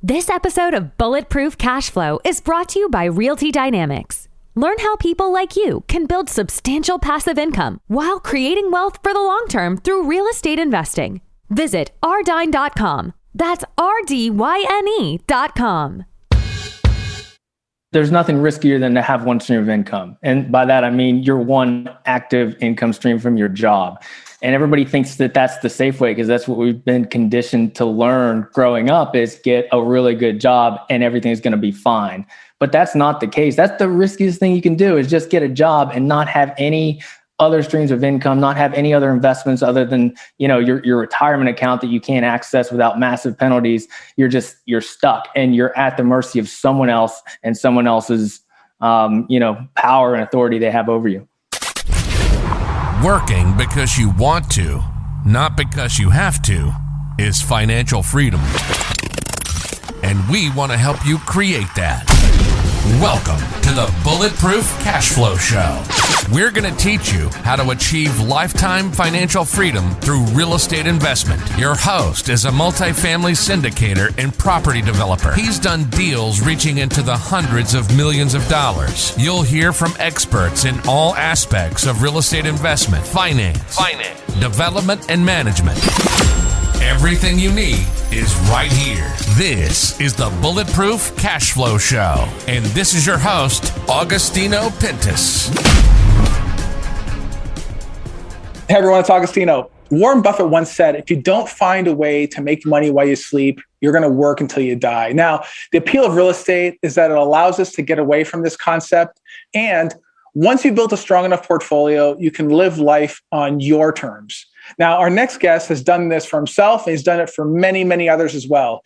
This episode of Bulletproof Cash Flow is brought to you by Realty Dynamics. Learn how people like you can build substantial passive income while creating wealth for the long term through real estate investing. Visit rdyne.com. That's RDYNE.com. There's nothing riskier than to have one stream of income. And by that, I mean your one active income stream from your job. And everybody thinks that that's the safe way because that's what we've been conditioned to learn growing up is get a really good job and everything's going to be fine. But that's not the case. That's the riskiest thing you can do is just get a job and not have any other streams of income, not have any other investments other than, your retirement account that you can't access without massive penalties. You're stuck and you're at the mercy of someone else and someone else's, power and authority they have over you. Working because you want to, not because you have to, is financial freedom. And we want to help you create that. Welcome to the Bulletproof Cash Flow Show. We're going to teach you how to achieve lifetime financial freedom through real estate investment. Your host is a multifamily syndicator and property developer. He's done deals reaching into the hundreds of millions of dollars. You'll hear from experts in all aspects of real estate investment, finance, development, and management. Everything you need is right here. This is the Bulletproof Cash Flow Show. And this is your host, Augustino Pintus. Hey everyone, it's Augustino. Warren Buffett once said, if you don't find a way to make money while you sleep, you're going to work until you die. Now, the appeal of real estate is that it allows us to get away from this concept. And once you've built a strong enough portfolio, you can live life on your terms. Now, our next guest has done this for himself, and he's done it for many, many others as well.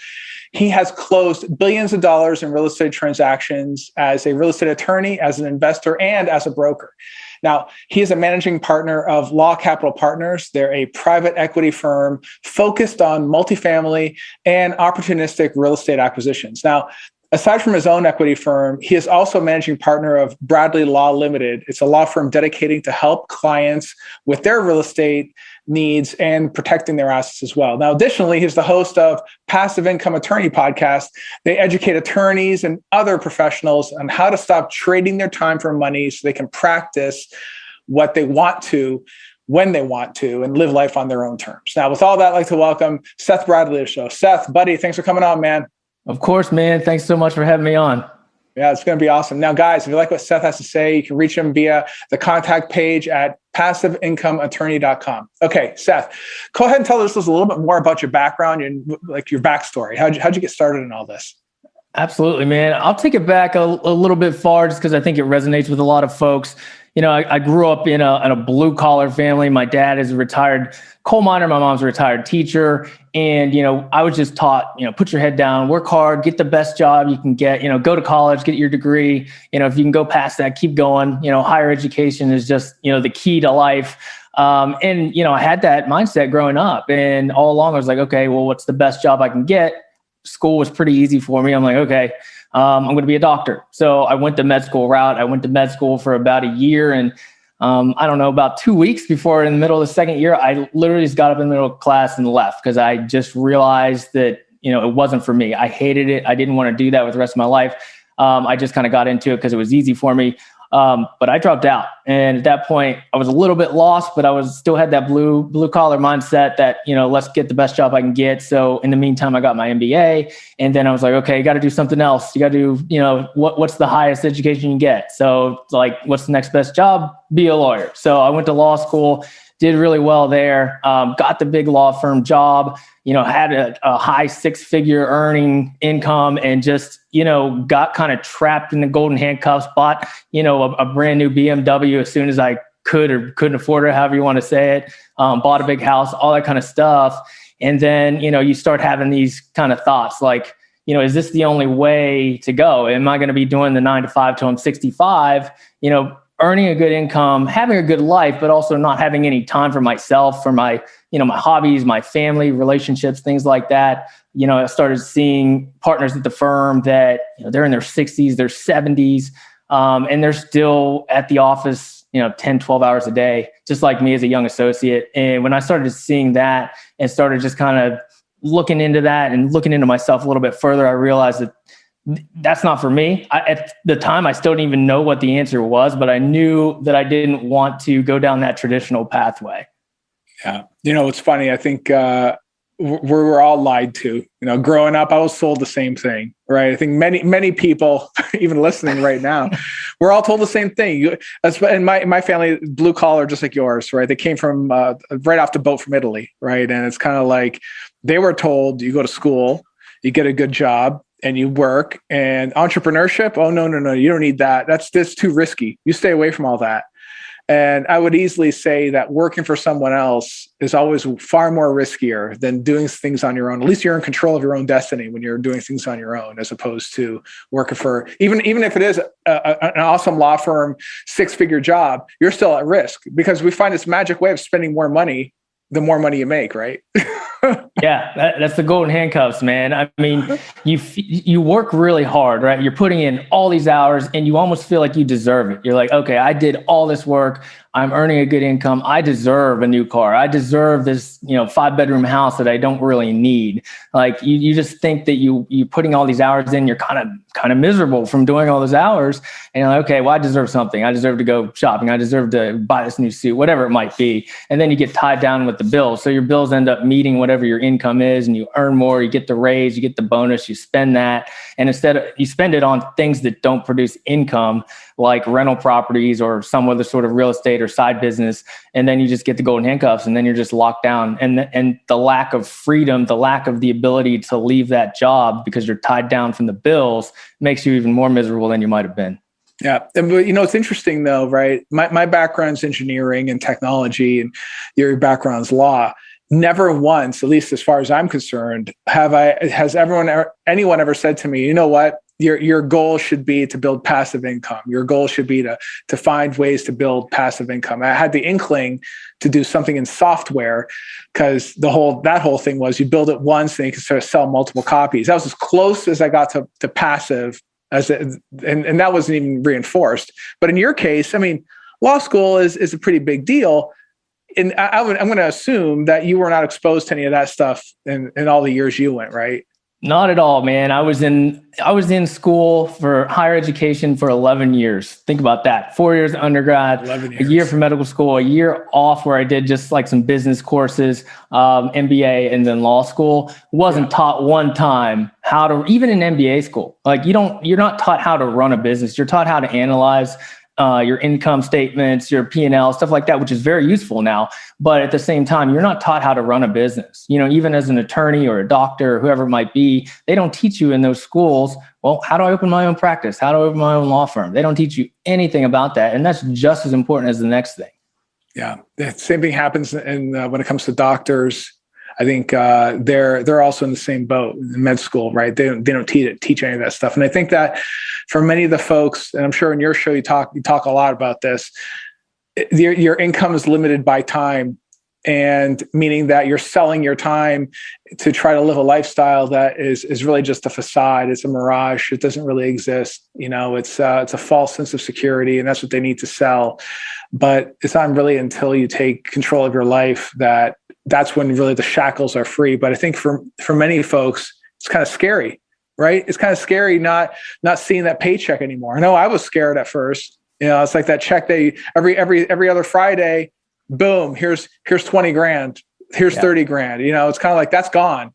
He has closed billions of dollars in real estate transactions as a real estate attorney, as an investor, and as a broker. Now, he is a managing partner of Law Capital Partners. They're a private equity firm focused on multifamily and opportunistic real estate acquisitions. Now, aside from his own equity firm, he is also managing partner of Bradley Law Limited. It's a law firm dedicating to help clients with their real estate needs and protecting their assets as well. Now, additionally, he's the host of Passive Income Attorney Podcast. They educate attorneys and other professionals on how to stop trading their time for money so they can practice what they want to, when they want to, and live life on their own terms. Now, with all that, I'd like to welcome Seth Bradley to the show. Seth, buddy, thanks for coming on, man. Of course, man. Thanks so much for having me on. Yeah, it's going to be awesome. Now, guys, if you like what Seth has to say, you can reach him via the contact page at passiveincomeattorney.com. Okay, Seth, go ahead and tell us a little bit more about your background and like your backstory. How'd you get started in all this? Absolutely, man. I'll take it back a little bit far just because I think it resonates with a lot of folks. I grew up in a blue collar family. My dad is a retired coal miner. My mom's a retired teacher. And, I was just taught, put your head down, work hard, get the best job you can get, go to college, get your degree. If you can go past that, keep going. Higher education is just, the key to life. I had that mindset growing up, and all along I was like, okay, well, what's the best job I can get? School was pretty easy for me. I'm like, okay, I'm going to be a doctor. So I went the med school route. I went to med school for about a year, and I don't know, about 2 weeks before, in the middle of the second year, I literally just got up in the middle of class and left because I just realized that, it wasn't for me. I hated it. I didn't want to do that with the rest of my life. I just kind of got into it because it was easy for me. But I dropped out. And at that point, I was a little bit lost, but I still had that blue collar mindset that, let's get the best job I can get. So in the meantime, I got my MBA. And then I was like, okay, you got to do something else. You got to do, what's the highest education you can get? So like, what's the next best job? Be a lawyer. So I went to law school, did really well there, got the big law firm job, had a high 6-figure earning income, and just, got kind of trapped in the golden handcuffs, bought, a brand new BMW as soon as I could or couldn't afford it, however you want to say it, bought a big house, all that kind of stuff. And then, you start having these kind of thoughts like, is this the only way to go? Am I going to be doing the 9-to-5 till I'm 65? Earning a good income, having a good life, but also not having any time for myself, for my, my hobbies, my family, relationships, things like that. I started seeing partners at the firm that, they're in their 60s, their 70s, and they're still at the office, 10, 12 hours a day, just like me as a young associate. And when I started seeing that and started just kind of looking into that and looking into myself a little bit further, I realized that that's not for me. At the time, I still didn't even know what the answer was, but I knew that I didn't want to go down that traditional pathway. Yeah. It's funny. I think we're all lied to. Growing up, I was sold the same thing, right? I think many people, even listening right now, we're all told the same thing. And my family, blue collar, just like yours, right? They came from right off the boat from Italy, right? And it's kind of like they were told, you go to school, you get a good job, and you work. And entrepreneurship, oh, no, you don't need that. That's too risky. You stay away from all that. And I would easily say that working for someone else is always far more riskier than doing things on your own. At least you're in control of your own destiny when you're doing things on your own, as opposed to working for, even if it is an awesome law firm, 6-figure job, you're still at risk, because we find this magic way of spending more money the more money you make, right? Yeah, that's the golden handcuffs, man. I mean, you work really hard, right? You're putting in all these hours and you almost feel like you deserve it. You're like, okay, I did all this work. I'm earning a good income. I deserve a new car. I deserve this, 5-bedroom house that I don't really need. Like you just think that you putting all these hours in, you're kind of miserable from doing all those hours. And you're like, okay, well, I deserve something. I deserve to go shopping. I deserve to buy this new suit, whatever it might be. And then you get tied down with the bills. So your bills end up meeting whatever your income is, and you earn more, you get the raise, you get the bonus, you spend that. And instead of, you spend it on things that don't produce income, like rental properties or some other sort of real estate or side business. And then you just get the golden handcuffs, and then you're just locked down. And the lack of freedom, the lack of the ability to leave that job because you're tied down from the bills makes you even more miserable than you might have been. Yeah. And, it's interesting though, right? My background's engineering and technology, and your background's law. Never once, at least as far as I'm concerned, has anyone ever said to me, you know what? Your goal should be to build passive income. Your goal should be to find ways to build passive income. I had the inkling to do something in software, because that whole thing was you build it once and you can sort of sell multiple copies. That was as close as I got to passive, and that wasn't even reinforced. But in your case, I mean, law school is a pretty big deal. And I'm going to assume that you were not exposed to any of that stuff in all the years you went, right? Not at all, man. I was in school for higher education for 11 years. Think about that. 4 years undergrad, 11 years. A year for medical school, a year off where I did just like some business courses, MBA, and then law school. Wasn't taught one time how to, even in MBA school, like you're not taught how to run a business. You're taught how to analyze your income statements, your P&L, stuff like that, which is very useful now. But at the same time, you're not taught how to run a business. Even as an attorney or a doctor or whoever it might be, they don't teach you in those schools, well, how do I open my own practice? How do I open my own law firm? They don't teach you anything about that. And that's just as important as the next thing. Yeah. The same thing happens when it comes to doctors. I think they're also in the same boat in med school, right? They don't teach any of that stuff. And I think that for many of the folks, and I'm sure in your show you talk a lot about this, your income is limited by time, and meaning that you're selling your time to try to live a lifestyle that is really just a facade. It's a mirage. It doesn't really exist. It's a false sense of security, and that's what they need to sell. But it's not really until you take control of your life that's when really the shackles are free. But I think for many folks, it's kind of scary, right? It's kind of scary not seeing that paycheck anymore. I know I was scared at first. It's like that check that every other Friday, boom, here's 20 grand, here's 30 grand. It's kind of like that's gone.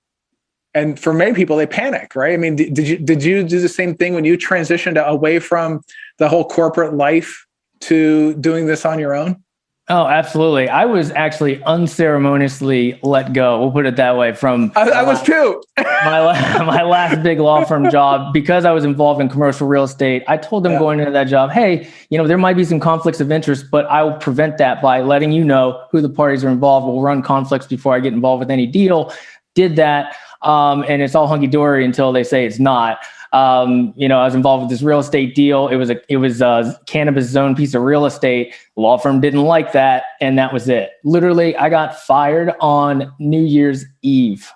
And for many people, they panic, right? I mean, did you do the same thing when you transitioned away from the whole corporate life to doing this on your own? Oh, absolutely. I was actually unceremoniously let go. We'll put it that way. I was too. my last big law firm job, because I was involved in commercial real estate. I told them going into that job, hey, there might be some conflicts of interest, but I will prevent that by letting you know who the parties are involved. We'll run conflicts before I get involved with any deal. Did that. And it's all hunky dory until they say it's not. I was involved with this real estate deal. It was a cannabis zone piece of real estate. The law firm didn't like that, and that was it. Literally, I got fired on New Year's Eve.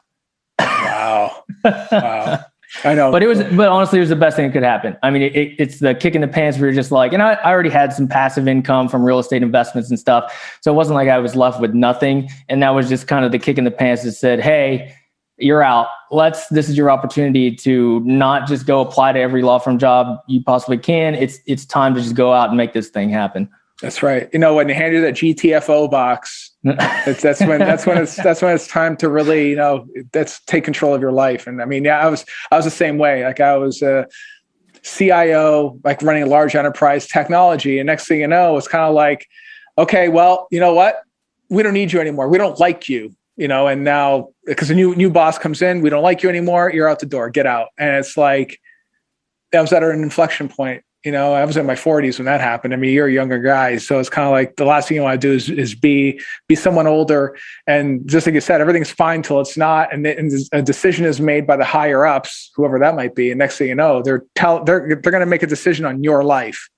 Wow. I know. But honestly, it was the best thing that could happen. I mean, it's the kick in the pants where you're just like, I already had some passive income from real estate investments and stuff. So it wasn't like I was left with nothing. And that was just kind of the kick in the pants that said, hey, you're out. This is your opportunity to not just go apply to every law firm job you possibly can. It's time to just go out and make this thing happen. That's right. When they hand you that GTFO box, that's when it's time to really, that's take control of your life. And I mean, I was the same way. Like I was a CIO, like running a large enterprise technology. And next thing you know, it's kind of like, okay, well, you know what? We don't need you anymore. We don't like you, and now because a new boss comes in, we don't like you anymore. You're out the door, get out. And it's like, I was at an inflection point. I was in my 40s when that happened. I mean, you're a younger guy. So it's kind of like the last thing you want to do is be someone older. And just like you said, everything's fine till it's not. And a decision is made by the higher ups, whoever that might be. And next thing you know, they're going to make a decision on your life.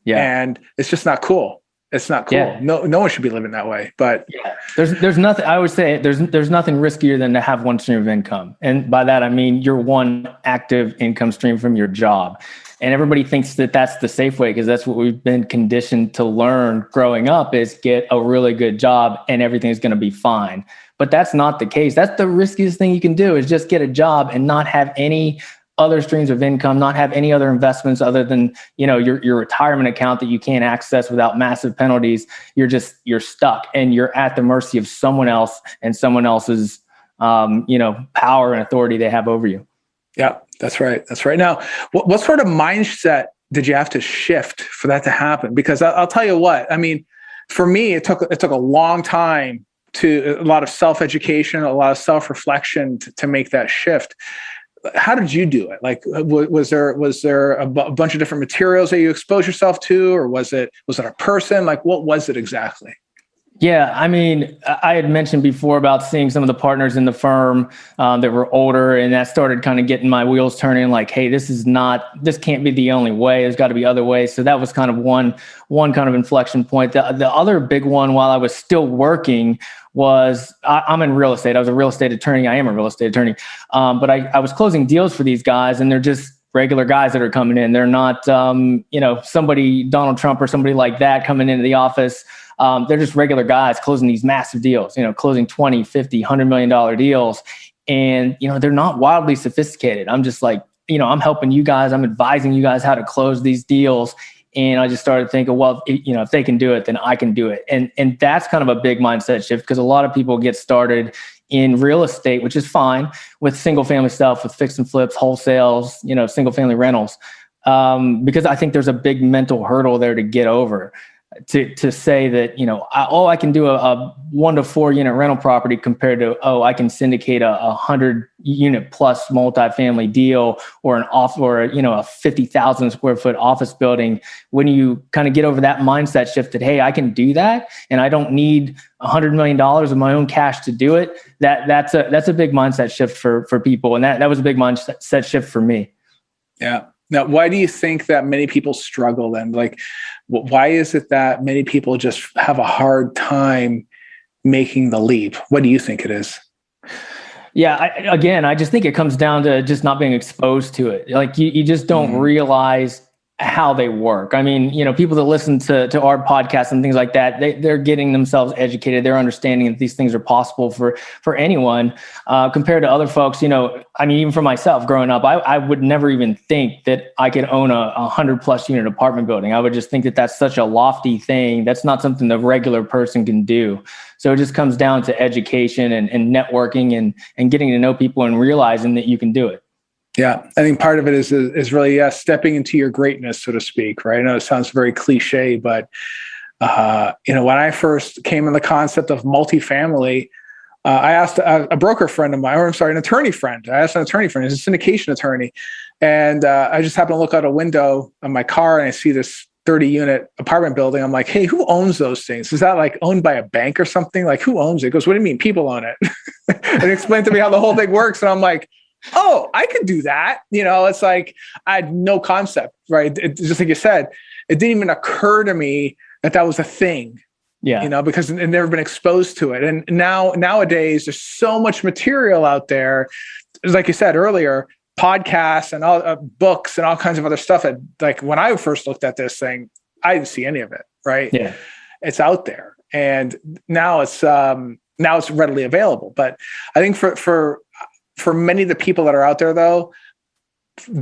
Yeah. And it's just not cool. It's not cool. Yeah. No one should be living that way. But yeah. There's nothing, I would say there's nothing riskier than to have one stream of income. And by that, I mean, your one active income stream from your job. And everybody thinks that that's the safe way because that's what we've been conditioned to learn growing up is get a really good job and everything's going to be fine. But that's not the case. That's the riskiest thing you can do is just get a job and not have any other streams of income, not have any other investments other than, your retirement account that you can't access without massive penalties. You're stuck and you're at the mercy of someone else and someone else's, power and authority they have over you. Yeah, that's right. That's right. Now, what sort of mindset did you have to shift for that to happen? Because I'll tell you what, I mean, for me, it took a long time to a lot of self-education, a lot of self-reflection to make that shift. How did you do it? Like, was there a bunch of different materials that you exposed yourself to, or was it a person? Like, what was it exactly? Yeah, I mean, I had mentioned before about seeing some of the partners in the firm that were older, and that started kind of getting my wheels turning. Like, hey, this can't be the only way. There's got to be other ways. So that was kind of one kind of inflection point. The other big one, while I was still working, was I'm in real estate. I was a real estate attorney. I am a real estate attorney, but I was closing deals for these guys, and they're just regular guys that are coming in. They're not, somebody Donald Trump or somebody like that coming into the office. They're just regular guys closing these massive deals, closing 20, 50, $100 million deals. And, they're not wildly sophisticated. I'm just like, I'm helping you guys. I'm advising you guys how to close these deals. And I just started thinking, well, if they can do it, then I can do it. And that's kind of a big mindset shift because a lot of people get started in real estate, which is fine with single family stuff, with fix and flips, wholesales, single family rentals. Because I think there's a big mental hurdle there to get over. To say that, I can do a 1 to 4 unit rental property compared to, I can syndicate a 100 unit plus multifamily deal or a 50,000 square foot office building. When you kind of get over that mindset shift that, hey, I can do that and I don't need $100 million of my own cash to do it. That's a big mindset shift for people. And that was a big mindset shift for me. Yeah. Now, why do you think that many people struggle then? Like, why is it that many people just have a hard time making the leap? What do you think it is? Yeah, I just think it comes down to just not being exposed to it. Like you just don't realize how they work. I mean, people that listen to our podcast and things like that, they're getting themselves educated. They're understanding that these things are possible for anyone compared to other folks. Even for myself growing up, I would never even think that I could own a 100+ unit apartment building. I would just think that that's such a lofty thing. That's not something the regular person can do. So it just comes down to education and networking and getting to know people and realizing that you can do it. Yeah, I think part of it is really stepping into your greatness, so to speak, right? I know it sounds very cliche, but when I first came in the concept of multifamily, I asked a broker friend of mine, an attorney friend. I asked an attorney friend, he's a syndication attorney, and I just happened to look out a window of my car and I see this 30-unit apartment building. I'm like, hey, who owns those things? Is that like owned by a bank or something? Like, who owns it? He goes, what do you mean? People own it. And he explained to me how the whole thing works, and I'm like, oh, I could do that. It's like, I had no concept, right? Just like you said, it didn't even occur to me that was a thing, because I've never been exposed to it. And nowadays there's so much material out there. Like you said earlier, podcasts and all books and all kinds of other stuff. Like when I first looked at this thing, I didn't see any of it, right? Yeah. It's out there. And now it's readily available. But I think for for many of the people that are out there, though,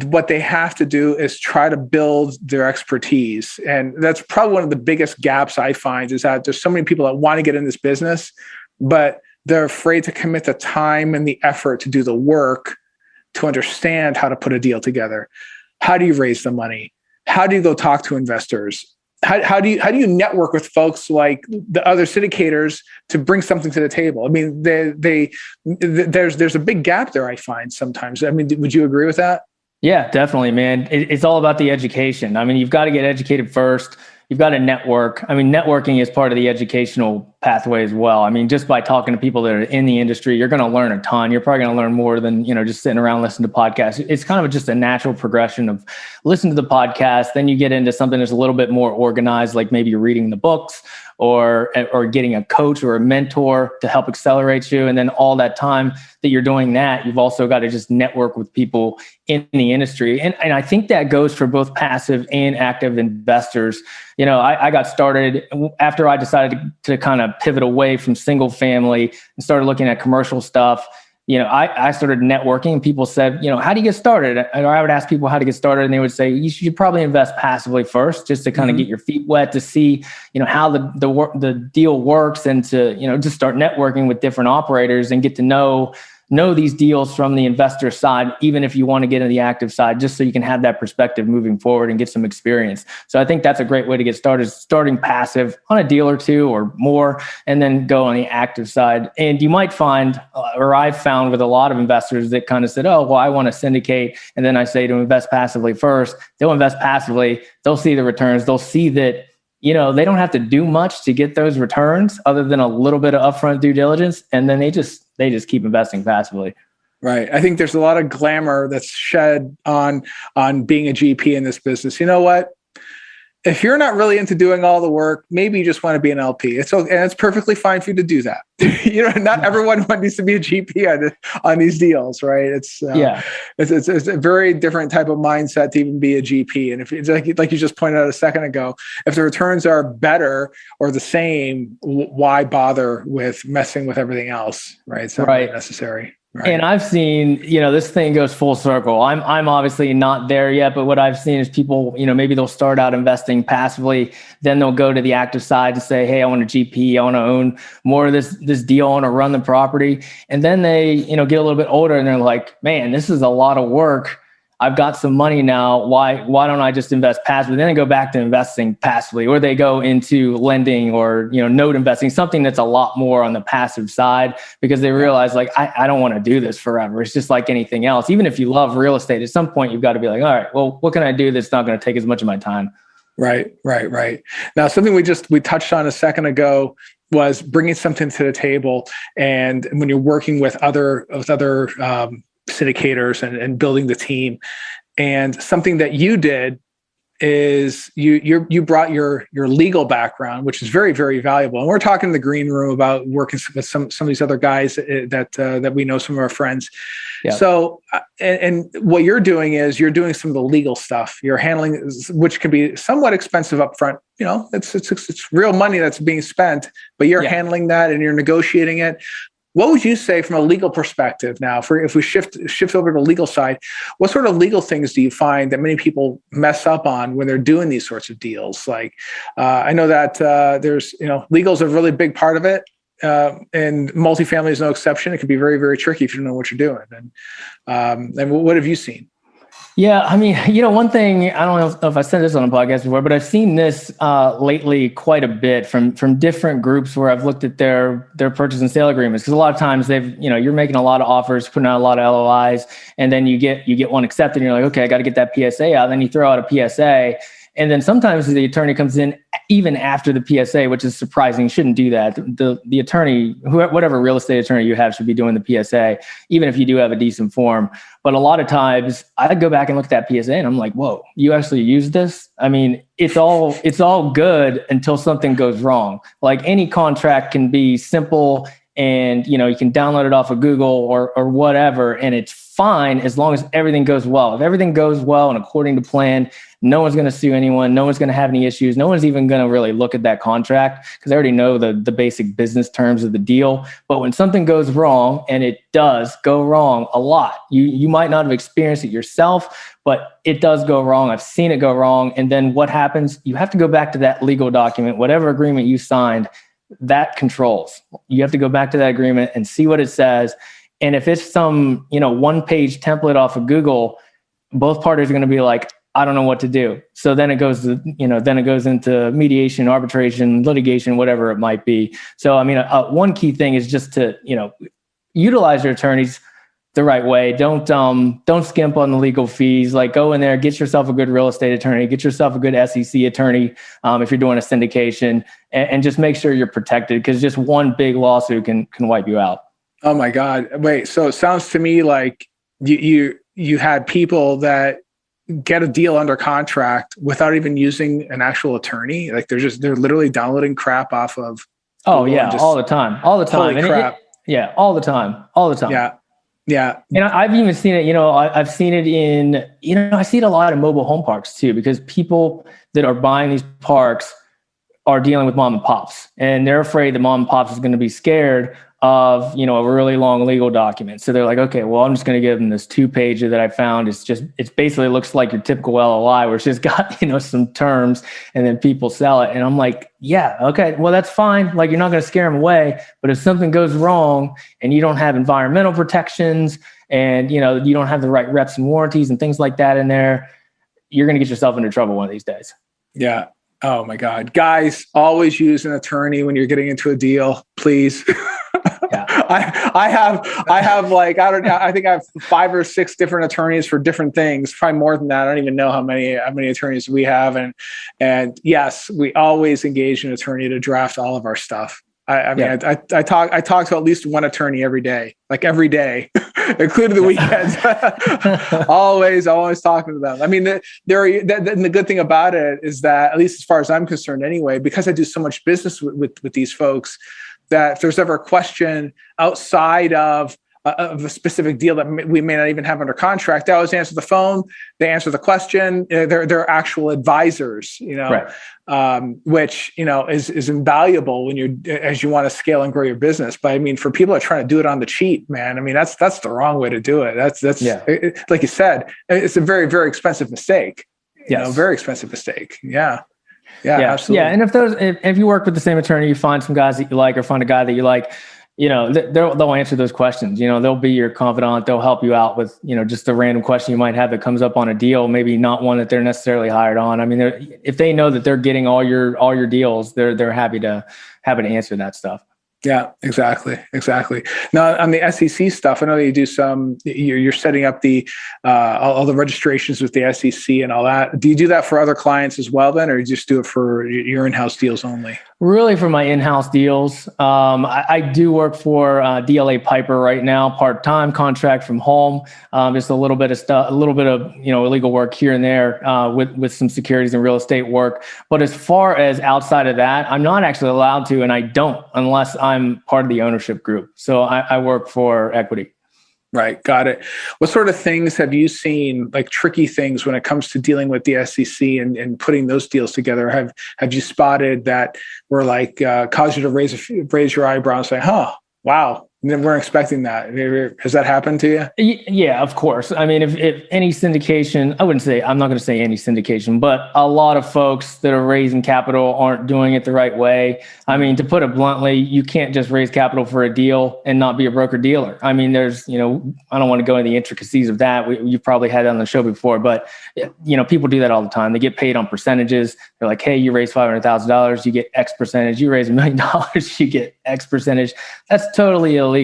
what they have to do is try to build their expertise. And that's probably one of the biggest gaps I find, is that there's so many people that want to get in this business, but they're afraid to commit the time and the effort to do the work to understand how to put a deal together. How do you raise the money? How do you go talk to investors? How do you network with folks like the other syndicators to bring something to the table? I mean, there's a big gap there, I find sometimes. I mean, would you agree with that? Yeah, definitely, man. It's all about the education. I mean, you've got to get educated first. You've got to network. I mean, networking is part of the educational pathway as well. I mean, just by talking to people that are in the industry, you're going to learn a ton. You're probably going to learn more than, just sitting around listening to podcasts. It's kind of just a natural progression of listen to the podcast. Then you get into something that's a little bit more organized, like maybe you're reading the books or getting a coach or a mentor to help accelerate you. And then all that time that you're doing that, you've also got to just network with people in the industry. And I think that goes for both passive and active investors. I got started after I decided to kind of pivot away from single family and started looking at commercial stuff. I started networking, and people said, how do you get started? And I would ask people how to get started, and they would say, you should probably invest passively first, just to kind of get your feet wet, to see, how the deal works, and to, just start networking with different operators and get to know these deals from the investor side, even if you want to get into the active side, just so you can have that perspective moving forward and get some experience. So I think that's a great way to get started, starting passive on a deal or two or more, and then go on the active side. And you might find, or I've found with a lot of investors that kind of said, oh, well, I want to syndicate. And then I say to invest passively first. They'll invest passively. They'll see the returns. They'll see that they don't have to do much to get those returns other than a little bit of upfront due diligence. And then they just keep investing passively. Right. I think there's a lot of glamour that's shed on being a GP in this business. You know what? If you're not really into doing all the work, maybe you just want to be an LP. It's okay, and it's perfectly fine for you to do that. Not everyone needs to be a GP on these deals, right? It's a very different type of mindset to even be a GP. And if it's like you just pointed out a second ago, if the returns are better or the same, why bother with messing with everything else, right? It's not really necessary. Right. And I've seen, this thing goes full circle. I'm obviously not there yet, but what I've seen is people, maybe they'll start out investing passively, then they'll go to the active side and say, hey, I want a GP, I want to own more of this deal, I want to run the property. And then they, get a little bit older and they're like, man, this is a lot of work. I've got some money now. Why don't I just invest passively? Then they go back to investing passively, or they go into lending or, note investing, something that's a lot more on the passive side, because they realize I don't want to do this forever. It's just like anything else. Even if you love real estate, at some point you've got to be like, all right, well, what can I do that's not going to take as much of my time? Right. Now, something we touched on a second ago was bringing something to the table. And when you're working with other syndicators and building the team, and something that you did is you brought your legal background, which is very, very valuable. And we're talking in the green room about working with some of these other guys that we know, some of our friends. Yeah. So, and what you're doing is you're doing some of the legal stuff. You're handling, which can be somewhat expensive up front. It's real money that's being spent, but you're handling that and you're negotiating it. What would you say from a legal perspective now, if we shift over to the legal side, what sort of legal things do you find that many people mess up on when they're doing these sorts of deals? Like, I know that there's, legal is a really big part of it. And multifamily is no exception. It can be very, very tricky if you don't know what you're doing. And what have you seen? Yeah, I mean, one thing, I don't know if I said this on a podcast before, but I've seen this lately quite a bit from different groups where I've looked at their purchase and sale agreements. Because a lot of times you're making a lot of offers, putting out a lot of LOIs, and then you get one accepted, and you're like, okay, I got to get that PSA out. Then you throw out a PSA. And then sometimes the attorney comes in even after the PSA, which is surprising. You shouldn't do that. The attorney, whatever real estate attorney you have, should be doing the PSA, even if you do have a decent form. But a lot of times I go back and look at that PSA and I'm like, whoa, you actually use this? I mean, it's all good until something goes wrong. Like any contract can be simple and, you can download it off of Google or whatever, and it's fine as long as everything goes well. If everything goes well and according to plan, no one's going to sue anyone. No one's going to have any issues. No one's even going to really look at that contract because they already know the basic business terms of the deal. But when something goes wrong, and it does go wrong a lot, you might not have experienced it yourself, but it does go wrong. I've seen it go wrong. And then what happens? You have to go back to that legal document, whatever agreement you signed, that controls. You have to go back to that agreement and see what it says. And if it's some, one-page template off of Google, both parties are going to be like, I don't know what to do. So then it goes to, then it goes into mediation, arbitration, litigation, whatever it might be. So, one key thing is just to, utilize your attorneys the right way. Don't skimp on the legal fees. Like, go in there, get yourself a good real estate attorney, get yourself a good SEC attorney. If you're doing a syndication, and just make sure you're protected, because just one big lawsuit can wipe you out. Oh my God. Wait, so it sounds to me like you had people that get a deal under contract without even using an actual attorney. Like they're literally downloading crap off of. Oh yeah. All the time. Holy crap. Yeah. All the time. Yeah. Yeah. And I've even seen it, I've seen it in, I see it a lot in mobile home parks too, because people that are buying these parks are dealing with mom and pops, and they're afraid that mom and pops is going to be scared of, a really long legal document. So they're like, okay, well, I'm just going to give them this 2-pager that I found. It's basically looks like your typical LOI, where it's just got, some terms, and then people sell it. And I'm like, yeah, okay, well, that's fine. Like, you're not going to scare them away. But if something goes wrong and you don't have environmental protections, and, you don't have the right reps and warranties and things like that in there, you're going to get yourself into trouble one of these days. Yeah. Oh my God. Guys, always use an attorney when you're getting into a deal, please. Yeah. I have like, I don't know, I think I have 5 or 6 different attorneys for different things, probably more than that. I don't even know how many attorneys we have. And yes, we always engage an attorney to draft all of our stuff. I talk to at least one attorney every day, including the weekends. always talking to them. I mean, the good thing about it is that, at least as far as I'm concerned anyway, because I do so much business with these folks, that if there's ever a question outside of a specific deal that we may not even have under contract, they always answer the phone. They answer the question. They're actual advisors, right. Which, is invaluable when as you want to scale and grow your business. But I mean, for people that are trying to do it on the cheap, man, I mean, that's the wrong way to do it. That's like you said, it's a very, very expensive mistake. Very expensive mistake. Yeah. Yeah, absolutely. Yeah. And if you work with the same attorney, you find some guys that you like, or find a guy that you like, they'll answer those questions. They'll be your confidant. They'll help you out with, just a random question you might have that comes up on a deal, maybe not one that they're necessarily hired on. I mean, if they know that they're getting all your deals, they're happy to answer that stuff. Yeah, exactly. Now, on the SEC stuff, I know that you do you're setting up all the registrations with the SEC and all that. Do you do that for other clients as well then, or you just do it for your in-house deals only? Really for my in-house deals. I do work for DLA Piper right now, part-time contract from home. Just a little bit of stuff, illegal work here and there with some securities and real estate work. But as far as outside of that, I'm not actually allowed to, and I don't unless I'm part of the ownership group. So I work for equity. Right. Got it. What sort of things have you seen, like tricky things when it comes to dealing with the SEC and putting those deals together? Have you spotted that were like cause you to raise your eyebrow and say, wow, we weren't expecting that? Has that happened to you? Yeah, of course. I mean, if any syndication, I'm not going to say any syndication, but a lot of folks that are raising capital aren't doing it the right way. I mean, to put it bluntly, you can't just raise capital for a deal and not be a broker dealer. I mean, there's, I don't want to go into the intricacies of that. You've probably had that on the show before, but people do that all the time. They get paid on percentages. They're like, hey, you raise $500,000, you get X percentage. You raise $1 million, you get X percentage. That's totally illegal.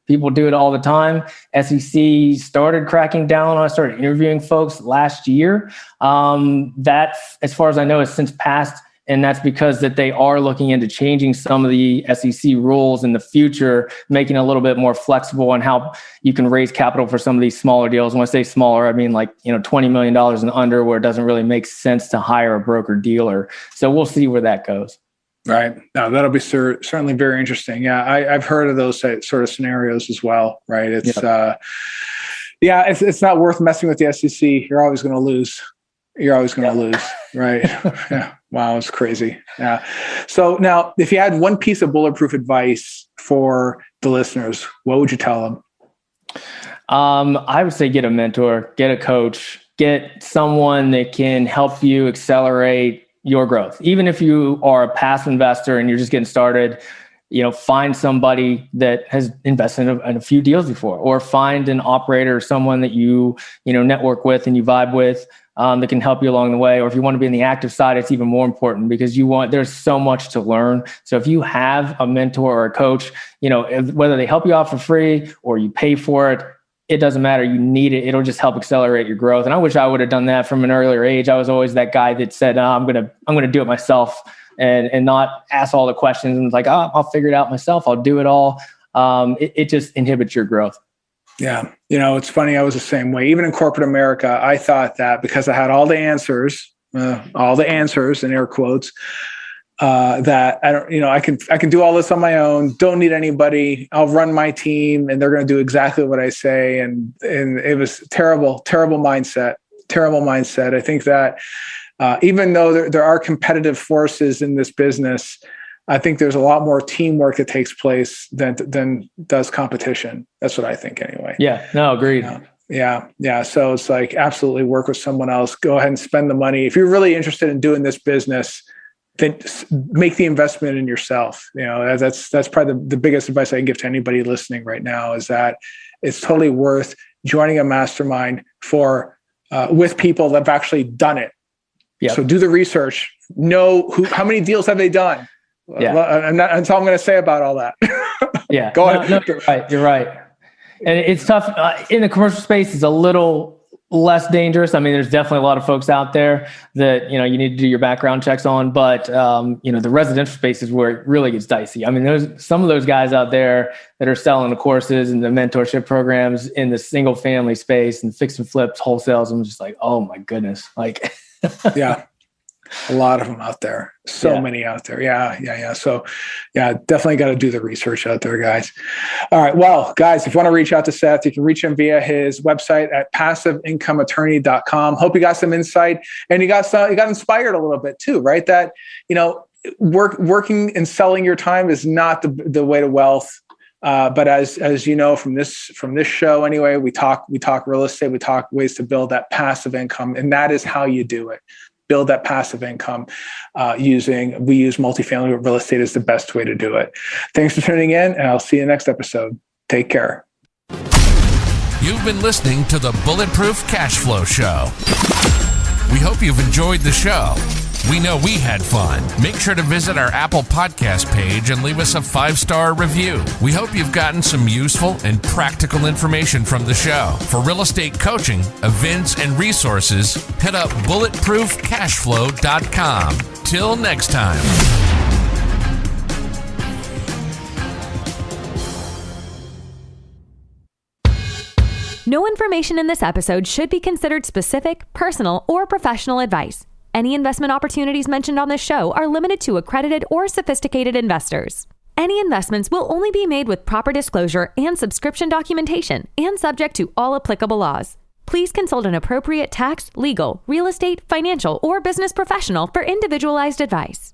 People do it all the time. SEC started cracking down on it, started interviewing folks last year. That, as far as I know, has since passed. And that's because that they are looking into changing some of the SEC rules in the future, making it a little bit more flexible on how you can raise capital for some of these smaller deals. When I say smaller, I mean like, $20 million and under, where it doesn't really make sense to hire a broker dealer. So we'll see where that goes. Right. No, that'll be certainly very interesting. Yeah, I've heard of those sort of scenarios as well. Right. It's Yeah, it's not worth messing with the SEC. You're always going to lose. Right? Yeah. Wow, it's crazy. Yeah. So now, if you had one piece of bulletproof advice for the listeners, what would you tell them? I would say get a mentor, get a coach, get someone that can help you accelerate your growth. Even if you are a passive investor and you're just getting started, find somebody that has invested in a few deals before, or find an operator or someone that you network with and you vibe with, that can help you along the way. Or if you want to be in the active side, it's even more important because there's so much to learn. So if you have a mentor or a coach, whether they help you out for free or you pay for it, it doesn't matter. You need it. It'll just help accelerate your growth. And I wish I would have done that from an earlier age. I was always that guy that said, I'm going to do it myself and not ask all the questions. And it's like, I'll figure it out myself. I'll do it all. It just inhibits your growth. Yeah. It's funny. I was the same way. Even in corporate America, I thought that because I had all the answers in air quotes, that I don't, I can do all this on my own. Don't need anybody. I'll run my team and they're going to do exactly what I say. And it was terrible mindset. I think that even though there are competitive forces in this business, I think there's a lot more teamwork that takes place than does competition. That's what I think anyway. Yeah, no, agreed. Yeah. So it's like, absolutely work with someone else. Go ahead and spend the money. If you're really interested in doing this business, then make the investment in yourself. That's probably the biggest advice I can give to anybody listening right now, is that it's totally worth joining a mastermind with people that have actually done it. Yep. So do the research. Know how many deals have they done? Yeah. That's all I'm going to say about all that. Yeah. Go ahead. No, you're right. And it's tough. In the commercial space, it's a little less dangerous. I mean, there's definitely a lot of folks out there that, you need to do your background checks on, but, the residential space is where it really gets dicey. I mean, there's some of those guys out there that are selling the courses and the mentorship programs in the single family space and fix and flips wholesales. I'm just like, oh my goodness. Like, yeah. A lot of them out there. So many out there. Yeah. So definitely got to do the research out there, guys. All right. Well, guys, if you want to reach out to Seth, you can reach him via his website at passiveincomeattorney.com. Hope you got some insight and you got inspired a little bit too, right? That, working and selling your time is not the way to wealth. But as you know, from this show anyway, we talk real estate, we talk ways to build that passive income. And that is how you do it. Build that passive income we use multifamily real estate is the best way to do it. Thanks for tuning in, and I'll see you next episode. Take care. You've been listening to the Bulletproof Cash Flow Show. We hope you've enjoyed the show. We know we had fun. Make sure to visit our Apple Podcast page and leave us a 5-star review. We hope you've gotten some useful and practical information from the show. For real estate coaching, events, and resources, head up bulletproofcashflow.com. Till next time. No information in this episode should be considered specific, personal, or professional advice. Any investment opportunities mentioned on this show are limited to accredited or sophisticated investors. Any investments will only be made with proper disclosure and subscription documentation and subject to all applicable laws. Please consult an appropriate tax, legal, real estate, financial, or business professional for individualized advice.